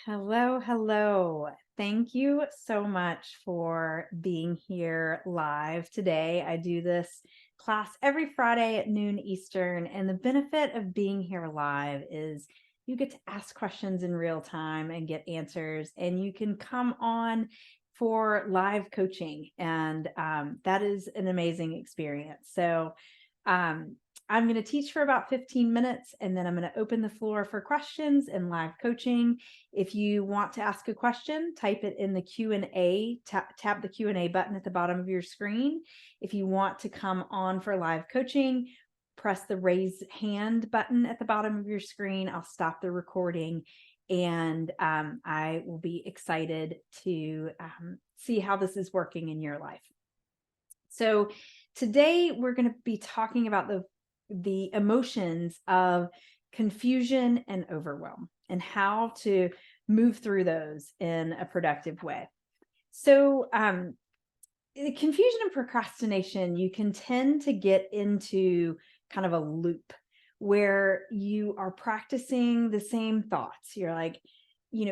Hello, hello. Thank you so much for being here live today. I do this class every Friday at noon Eastern, and the benefit of being here live is you get to ask questions in real time and get answers, and you can come on for live coaching, and that is an amazing experience. Um, I'm going to teach for about 15 minutes, and then I'm going to open the floor for questions and live coaching. If you want to ask a question, type it in the Q&A, tap the Q&A button at the bottom of your screen. If you want to come on for live coaching, press the raise hand button at the bottom of your screen. I'll stop the recording, and I will be excited to see how this is working in your life. So today we're going to be talking about the emotions of confusion and overwhelm and how to move through those in a productive way. So confusion and procrastination, you can tend to get into kind of a loop where you are practicing the same thoughts. You're like,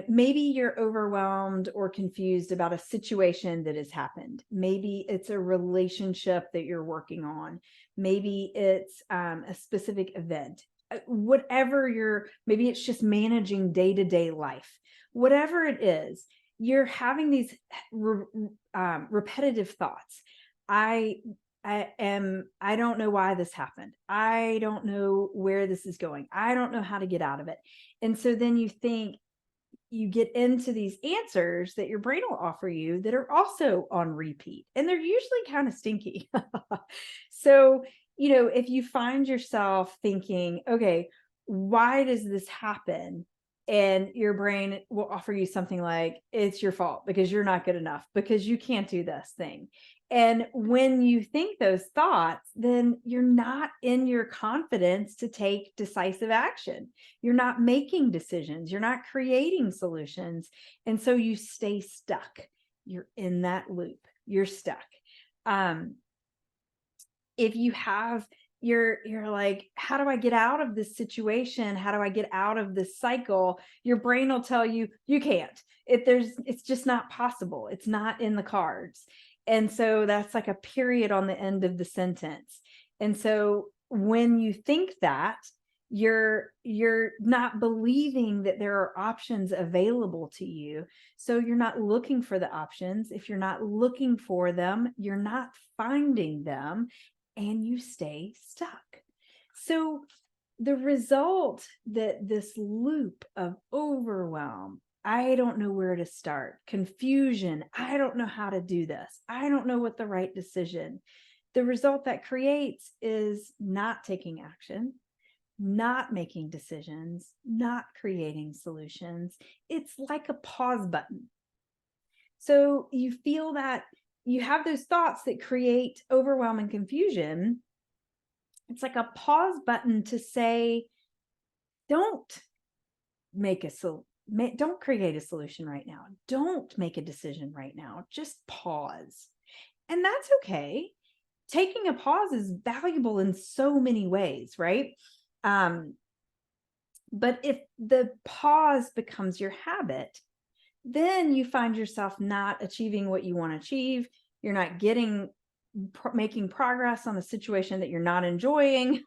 maybe you're overwhelmed or confused about a situation that has happened. Maybe it's a relationship that you're working on. Maybe it's a specific event. Maybe it's just managing day-to-day life. Whatever it is, you're having these repetitive thoughts. I don't know why this happened. I don't know where this is going. I don't know how to get out of it. And so then you get into these answers that your brain will offer you that are also on repeat, and they're usually kind of stinky. So, if you find yourself thinking, okay, why does this happen? And your brain will offer you something like, it's your fault because you're not good enough, because you can't do this thing. And when you think those thoughts, then you're not in your confidence to take decisive action. You're not making decisions. You're not creating solutions. And so you stay stuck. You're in that loop. You're stuck. If you have you're like, how do I get out of this situation? How do I get out of this cycle? Your brain will tell you, you can't. It's just not possible. It's not in the cards. And so that's like a period on the end of the sentence. And so when you think that, you're not believing that there are options available to you. So you're not looking for the options. If you're not looking for them, you're not finding them, and you stay stuck. So the result, that this loop of overwhelm, I don't know where to start, confusion, I don't know how to do this, I don't know what the right decision, the result that creates is not taking action, not making decisions, not creating solutions. It's like a pause button. So you feel that you have those thoughts that create overwhelm and confusion. It's like a pause button to say, don't don't create a solution right now. Don't make a decision right now. Just pause. And that's okay. Taking a pause is valuable in so many ways, right? But if the pause becomes your habit, then you find yourself not achieving what you want to achieve. You're not making progress on a situation that you're not enjoying.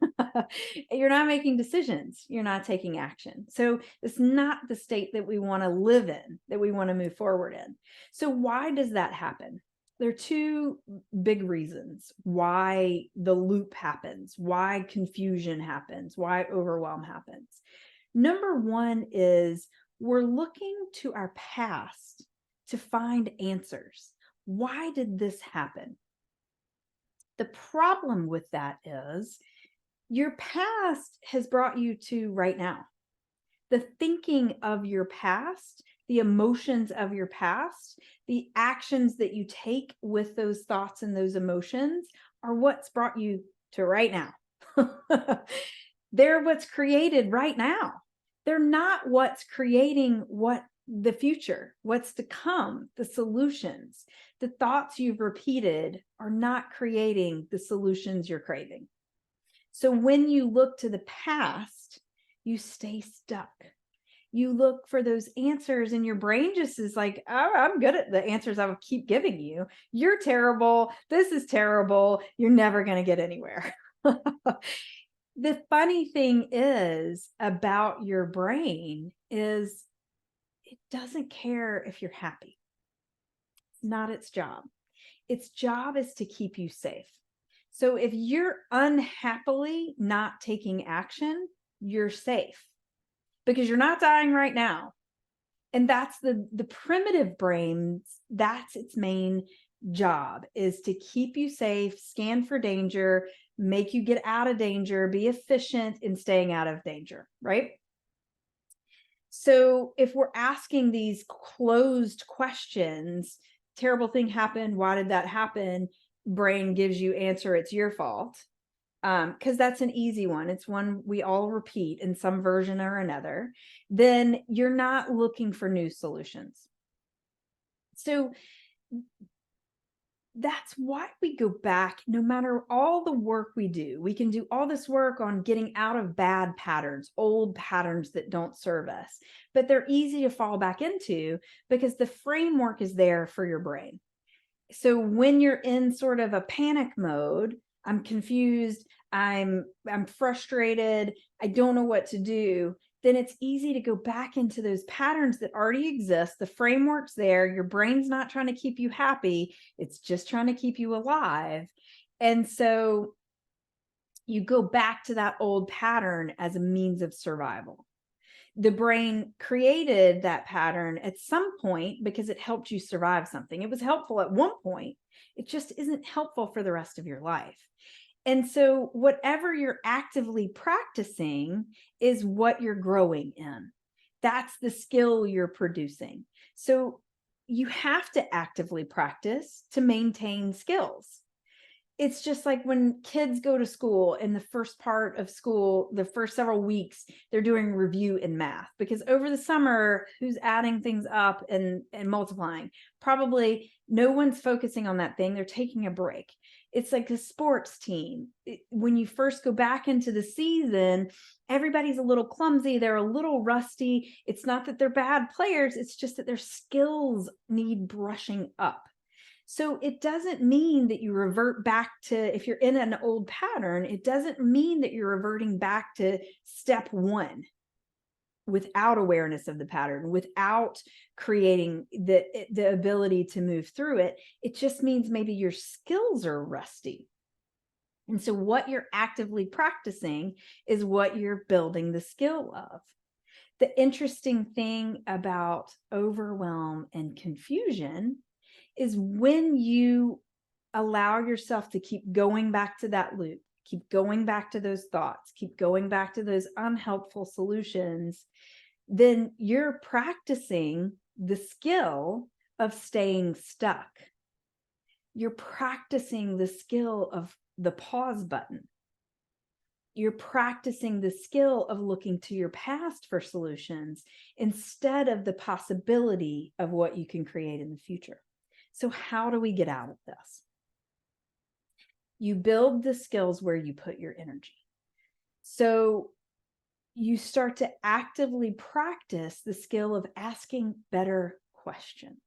You're not making decisions. You're not taking action. So it's not the state that we want to live in, that we want to move forward in. So why does that happen? There are two big reasons why the loop happens, why confusion happens, why overwhelm happens. Number one is we're looking to our past to find answers. Why did this happen? The problem with that is your past has brought you to right now. The thinking of your past, the emotions of your past, the actions that you take with those thoughts and those emotions are what's brought you to right now. They're what's created right now. They're not what's creating what the future, what's to come, the solutions. The thoughts you've repeated are not creating the solutions you're craving. So when you look to the past, you stay stuck. You look for those answers, and your brain just is like, oh, I'm good at the answers I will keep giving you. You're terrible. This is terrible. You're never going to get anywhere. The funny thing is about your brain is it doesn't care if you're happy. It's not its job. Its job is to keep you safe. So if you're unhappily not taking action, you're safe because you're not dying right now. And that's the primitive brain, that's its main job, is to keep you safe, scan for danger, make you get out of danger, be efficient in staying out of danger, right? So if we're asking these closed questions, terrible thing happened, why did that happen? Brain gives you answer, it's your fault. Because that's an easy one. It's one we all repeat in some version or another. Then you're not looking for new solutions. So that's why we go back, no matter all the work we do. We can do all this work on getting out of bad patterns, old patterns that don't serve us, but they're easy to fall back into because the framework is there for your brain. So when you're in sort of a panic mode, I'm confused, I'm frustrated, I don't know what to do, then it's easy to go back into those patterns that already exist. The framework's there. Your brain's not trying to keep you happy. It's just trying to keep you alive. And so you go back to that old pattern as a means of survival. The brain created that pattern at some point because it helped you survive something. It was helpful at one point. It just isn't helpful for the rest of your life. And so whatever you're actively practicing is what you're growing in. That's the skill you're producing. So you have to actively practice to maintain skills. It's just like when kids go to school, in the first part of school, the first several weeks, they're doing review in math, because over the summer, who's adding things up and multiplying? Probably no one's focusing on that thing. They're taking a break. It's like a sports team. When you first go back into the season, everybody's a little clumsy. They're a little rusty. It's not that they're bad players. It's just that their skills need brushing up. So it doesn't mean that you revert back to, if you're in an old pattern, it doesn't mean that you're reverting back to step one without awareness of the pattern, without creating the ability to move through it. It just means maybe your skills are rusty. And so what you're actively practicing is what you're building the skill of. The interesting thing about overwhelm and confusion is when you allow yourself to keep going back to that loop, keep going back to those thoughts, keep going back to those unhelpful solutions, then you're practicing the skill of staying stuck. You're practicing the skill of the pause button. You're practicing the skill of looking to your past for solutions instead of the possibility of what you can create in the future. So how do we get out of this? You build the skills where you put your energy. So you start to actively practice the skill of asking better questions.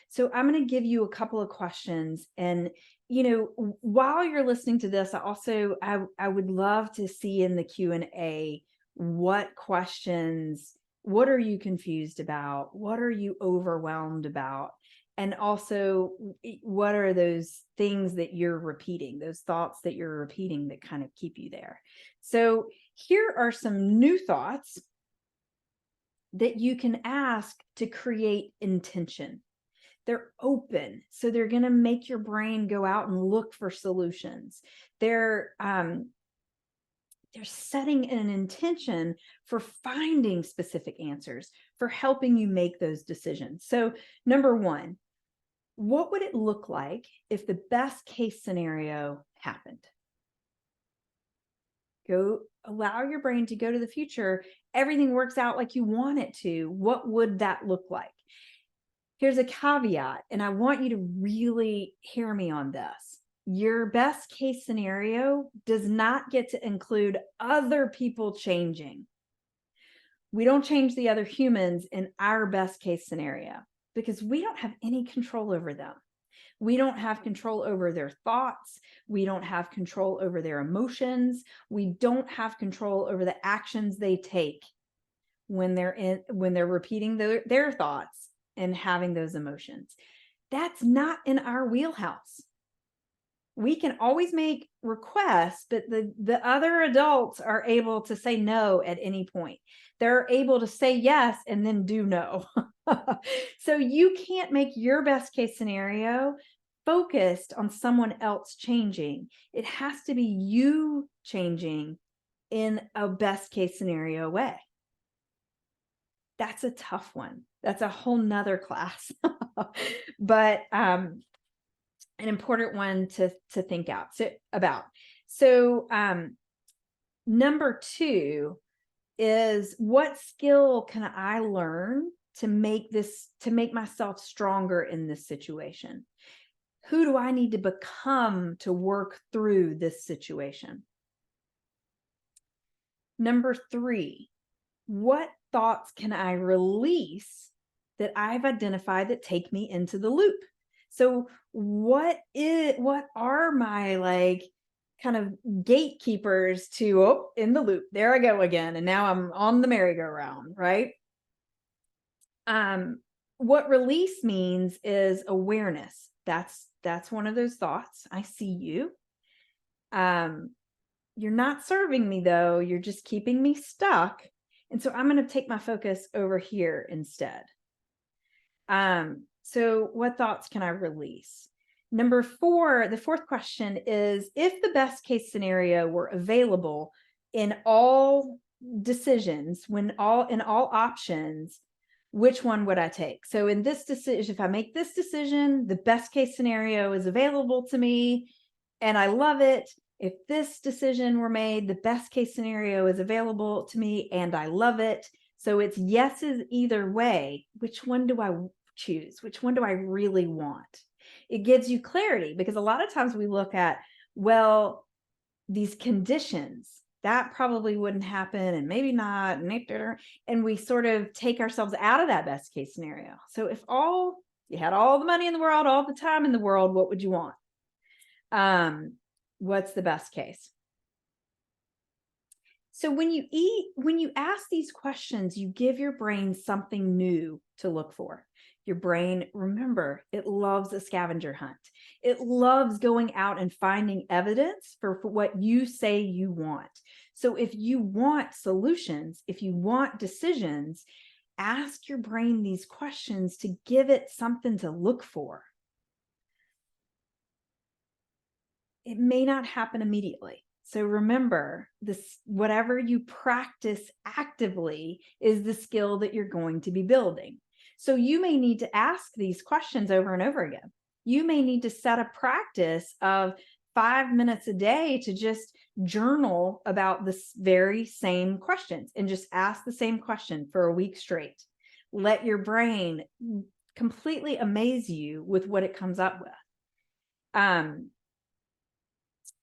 So I'm going to give you a couple of questions, and while you're listening to this, I would love to see in the Q&A what questions, what are you confused about? What are you overwhelmed about? And also, what are those things that you're repeating, those thoughts that you're repeating that kind of keep you there? So here are some new thoughts that you can ask to create intention. They're open, so they're going to make your brain go out and look for solutions. They're setting an intention for finding specific answers, for helping you make those decisions. So number one, what would it look like if the best case scenario happened? Go allow your brain to go to the future. Everything works out like you want it to. What would that look like? Here's a caveat, and I want you to really hear me on this. Your best case scenario does not get to include other people changing. We don't change the other humans in our best case scenario because we don't have any control over them. We don't have control over their thoughts. We don't have control over their emotions. We don't have control over the actions they take when they're repeating their thoughts and having those emotions. That's not in our wheelhouse. We can always make requests, but the other adults are able to say no at any point. They're able to say yes and then do no. So you can't make your best case scenario focused on someone else changing. It has to be you changing in a best case scenario way. That's a tough one. That's a whole nother class. But an important one to think about. So number 2 is, what skill can I learn to make myself stronger in this situation? Who do I need to become to work through this situation? Number 3, what thoughts can I release that I've identified that take me into the loop? So what are my kind of gatekeepers to, in the loop, there I go again, and now I'm on the merry-go-round, right? What release means is awareness. That's one of those thoughts. I see you. You're not serving me though. You're just keeping me stuck. And so I'm going to take my focus over here instead. So what thoughts can I release? Number 4, the fourth question is, if the best case scenario were available in all decisions, in all options, which one would I take? So in this decision, if I make this decision, the best case scenario is available to me and I love it. If this decision were made, the best case scenario is available to me and I love it. So it's yeses either way. Which one do I choose? Which one do I really want? It gives you clarity, because a lot of times we look at, well, these conditions, that probably wouldn't happen and maybe not, and we sort of take ourselves out of that best case scenario. So if you had all the money in the world, all the time in the world, what would you want? What's the best case? So when you ask these questions, you give your brain something new to look for. Your brain, remember, it loves a scavenger hunt. It loves going out and finding evidence for what you say you want. So if you want solutions, if you want decisions, ask your brain these questions to give it something to look for. It may not happen immediately. So remember, whatever you practice actively is the skill that you're going to be building. So you may need to ask these questions over and over again. You may need to set a practice of 5 minutes a day to just journal about this very same questions and just ask the same question for a week straight. Let your brain completely amaze you with what it comes up with.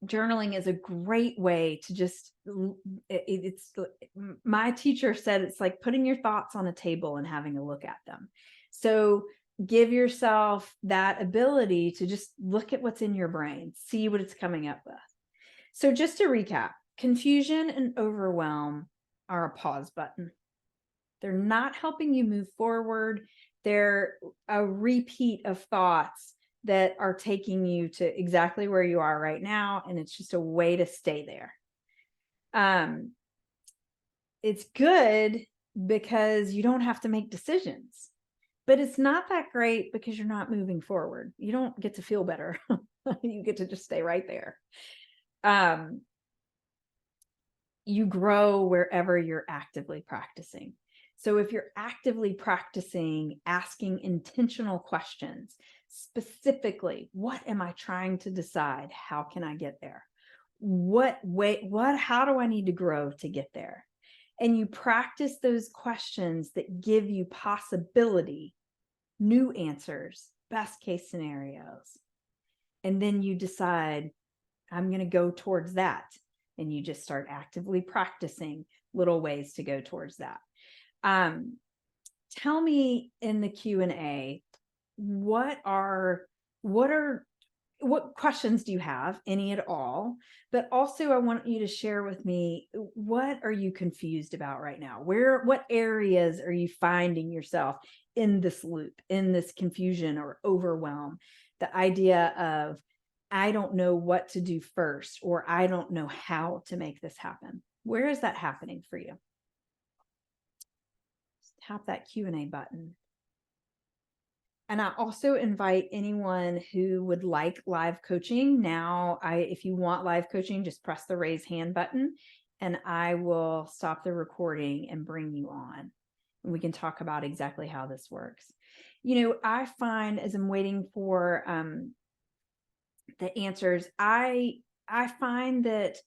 Journaling is a great way to just, my teacher said it's like putting your thoughts on a table and having a look at them. So give yourself that ability to just look at what's in your brain, see what it's coming up with. So just to recap, confusion and overwhelm are a pause button. They're not helping you move forward. They're a repeat of thoughts that are taking you to exactly where you are right now. And it's just a way to stay there. It's good because you don't have to make decisions, but it's not that great because you're not moving forward. You don't get to feel better. You get to just stay right there. You grow wherever you're actively practicing. So if you're actively practicing asking intentional questions, specifically, what am I trying to decide? How can I get there? How do I need to grow to get there? And you practice those questions that give you possibility, new answers, best case scenarios. And then you decide, I'm going to go towards that. And you just start actively practicing little ways to go towards that. Tell me in the Q&A, what questions do you have, any at all? But also I want you to share with me, what are you confused about right now? What areas are you finding yourself in this loop, in this confusion or overwhelm? The idea of, I don't know what to do first, or I don't know how to make this happen. Where is that happening for you? Just tap that Q&A button. And I also invite anyone who would like live coaching. Now, if you want live coaching, just press the raise hand button and I will stop the recording and bring you on. And we can talk about exactly how this works. I find, as I'm waiting for the answers, I find that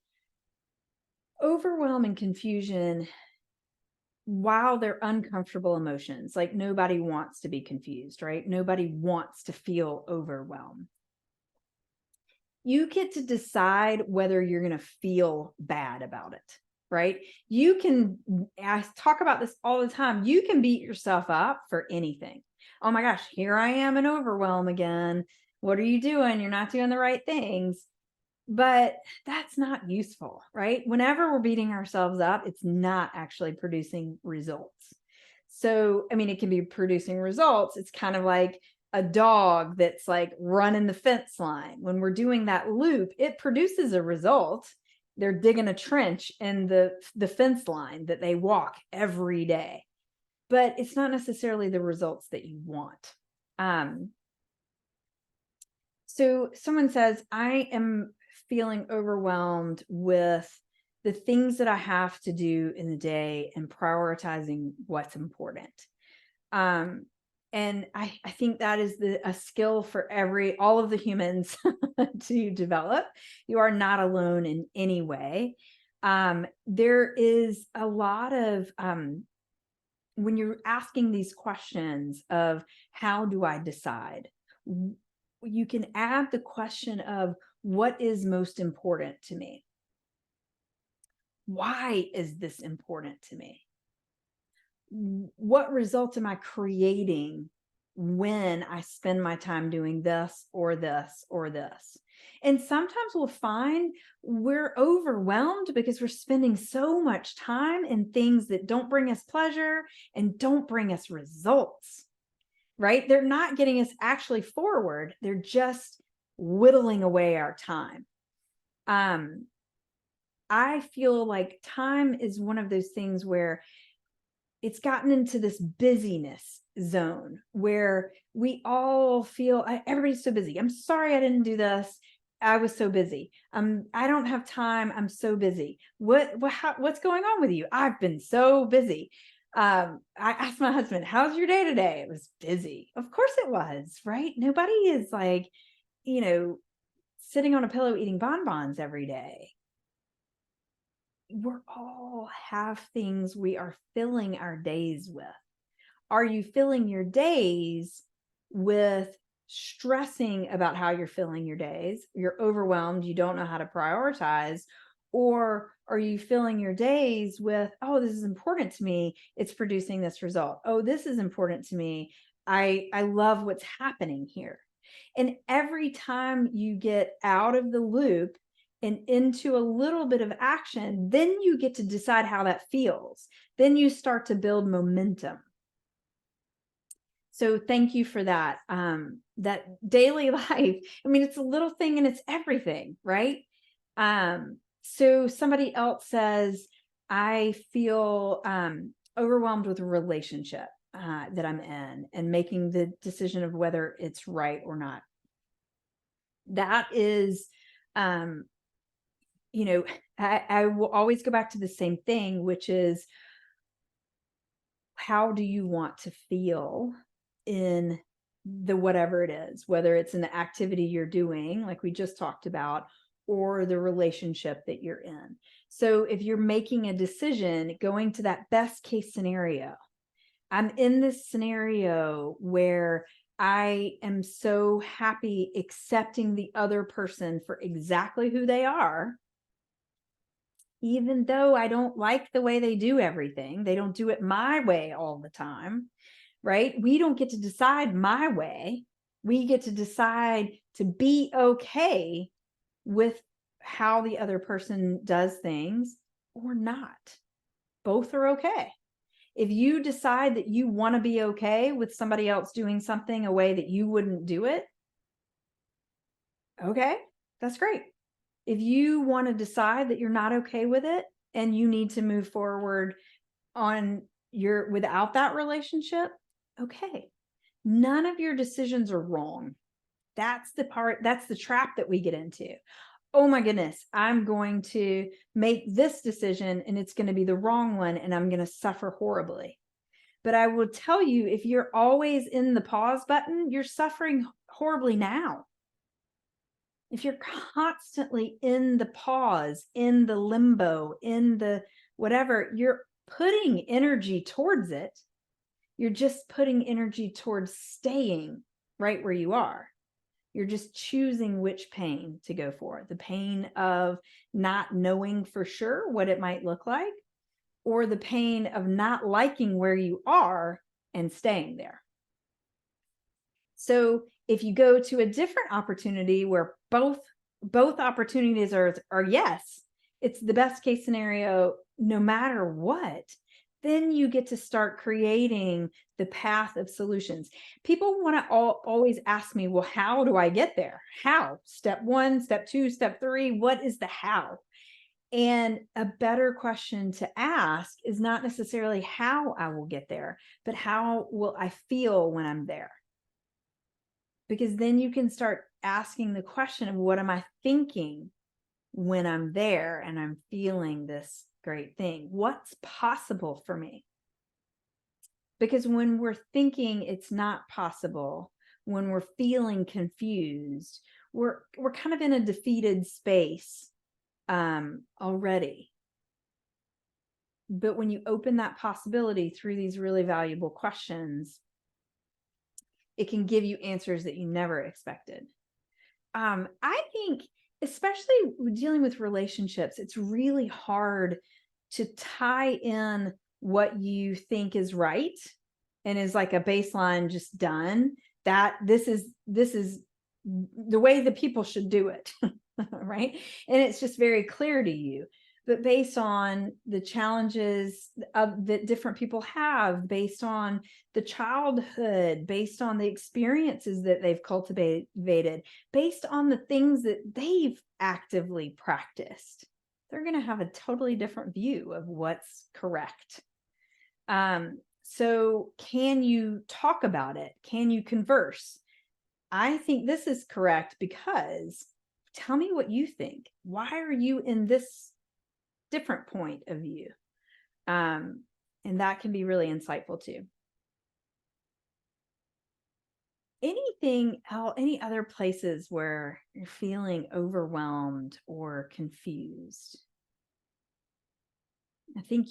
overwhelm and confusion, while they're uncomfortable emotions, like nobody wants to be confused, right? Nobody wants to feel overwhelmed. You get to decide whether you're going to feel bad about it, right? I talk about this all the time. You can beat yourself up for anything. Oh my gosh, here I am in overwhelm again. What are you doing? You're not doing the right things. But that's not useful, right? Whenever we're beating ourselves up, it's not actually producing results. So, it can be producing results. It's kind of like a dog that's like running the fence line. When we're doing that loop, it produces a result. They're digging a trench in the fence line that they walk every day. But it's not necessarily the results that you want. So someone says, I am feeling overwhelmed with the things that I have to do in the day and prioritizing what's important. And I think that is a skill for all of the humans to develop. You are not alone in any way. There is a lot of, when you're asking these questions of how do I decide, you can add the question of, what is most important to me? Why is this important to me? What results am I creating when I spend my time doing this or this or this? And sometimes we'll find we're overwhelmed because we're spending so much time in things that don't bring us pleasure and don't bring us results, right? They're not getting us actually forward. They're just whittling away our time. I feel like time is one of those things where it's gotten into this busyness zone where we all feel everybody's so busy. I'm sorry I didn't do this. I was so busy. I don't have time. I'm so busy. What's going on with you? I've been so busy. I asked my husband, how's your day today? It was busy. Of course it was, right? Nobody is like, sitting on a pillow eating bonbons every day. We're all have things we are filling our days with. Are you filling your days with stressing about how you're filling your days? You're overwhelmed. You don't know how to prioritize. Or are you filling your days with, oh, this is important to me. It's producing this result. Oh, this is important to me. I love what's happening here. And every time you get out of the loop and into a little bit of action, then you get to decide how that feels. Then you start to build momentum. So thank you for that. That daily life, it's a little thing and it's everything, right? So somebody else says, I feel overwhelmed with a relationship that I'm in and making the decision of whether it's right or not. That is, I will always go back to the same thing, which is, how do you want to feel in the whatever it is, whether it's in the activity you're doing, like we just talked about, or the relationship that you're in. So if you're making a decision, going to that best case scenario, I'm in this scenario where I am so happy accepting the other person for exactly who they are. even though I don't like the way they do everything. They don't do it my way all the time, right? We don't get to decide my way. We get to decide to be okay with how the other person does things or not. Both are okay. If you decide that you want to be okay with somebody else doing something a way that you wouldn't do it, okay, that's great. If you want to decide that you're not okay with it and you need to move forward on your without that relationship, okay. None of your decisions are wrong. That's the trap that we get into. Oh my goodness, I'm going to make this decision and it's going to be the wrong one and I'm going to suffer horribly. But I will tell you, if you're always in the pause button, you're suffering horribly now. If you're constantly in the pause, in the limbo, in the whatever, you're putting energy towards it. You're just putting energy towards staying right where you are. You're just choosing which pain to go for. The pain of not knowing for sure what it might look like, or the pain of not liking where you are and staying there. So if you go to a different opportunity where both opportunities are yes, it's the best case scenario no matter what, then you get to start creating the path of solutions. People want to always ask me, well, how do I get there? How? Step 1, step 2, step 3, what is the how? And a better question to ask is not necessarily how I will get there, but how will I feel when I'm there? Because then you can start asking the question of what am I thinking when I'm there and I'm feeling this great thing? What's possible for me? Because when we're thinking it's not possible, when we're feeling confused, we're kind of in a defeated space already. But when you open that possibility through these really valuable questions, it can give you answers that you never expected. I think, especially dealing with relationships, it's really hard to tie in what you think is right and is like a baseline just done, that this is the way that people should do it. Right? And it's just very clear to you. But based on the challenges that different people have, based on the childhood, based on the experiences that they've cultivated, based on the things that they've actively practiced, they're going to have a totally different view of what's correct. So can you talk about it? Can you converse? I think this is correct because tell me what you think. Why are you in this different point of view? And that can be really insightful too. Anything else, any other places where you're feeling overwhelmed or confused? I think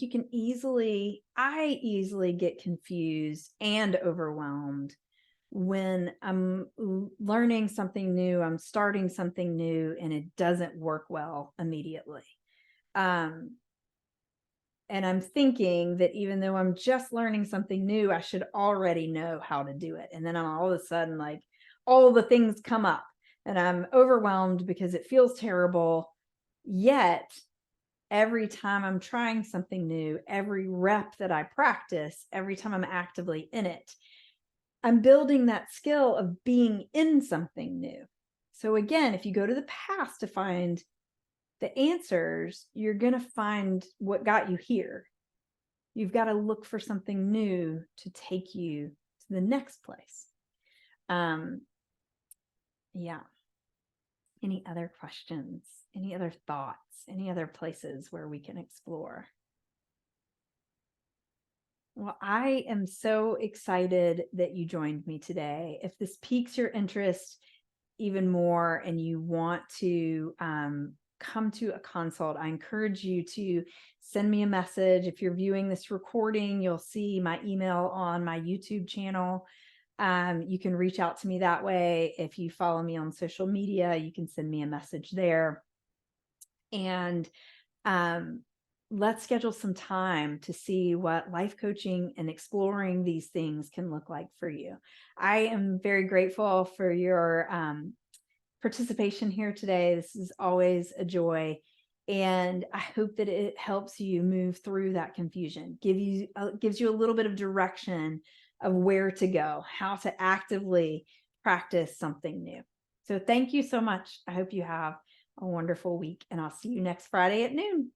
I easily get confused and overwhelmed when I'm learning something new, I'm starting something new, and it doesn't work well immediately. And I'm thinking that even though I'm just learning something new, I should already know how to do it. And then I'm all of a sudden like all the things come up and I'm overwhelmed because it feels terrible. Yet every time I'm trying something new, every rep that I practice, every time I'm actively in it, I'm building that skill of being in something new. So again, if you go to the past to find the answers, you're going to find what got you here. You've got to look for something new to take you to the next place. Yeah. Any other questions? Any other thoughts? Any other places where we can explore? Well, I am so excited that you joined me today. If this piques your interest even more and you want to come to a consult, I encourage you to send me a message. If you're viewing this recording, you'll see my email on my YouTube channel. You can reach out to me that way. If you follow me on social media, you can send me a message there. And um, let's schedule some time to see what life coaching and exploring these things can look like for you. I am very grateful for your participation here today. This is always a joy. And I hope that it helps you move through that confusion, gives you a little bit of direction of where to go, how to actively practice something new. So thank you so much. I hope you have a wonderful week, and I'll see you next Friday at noon.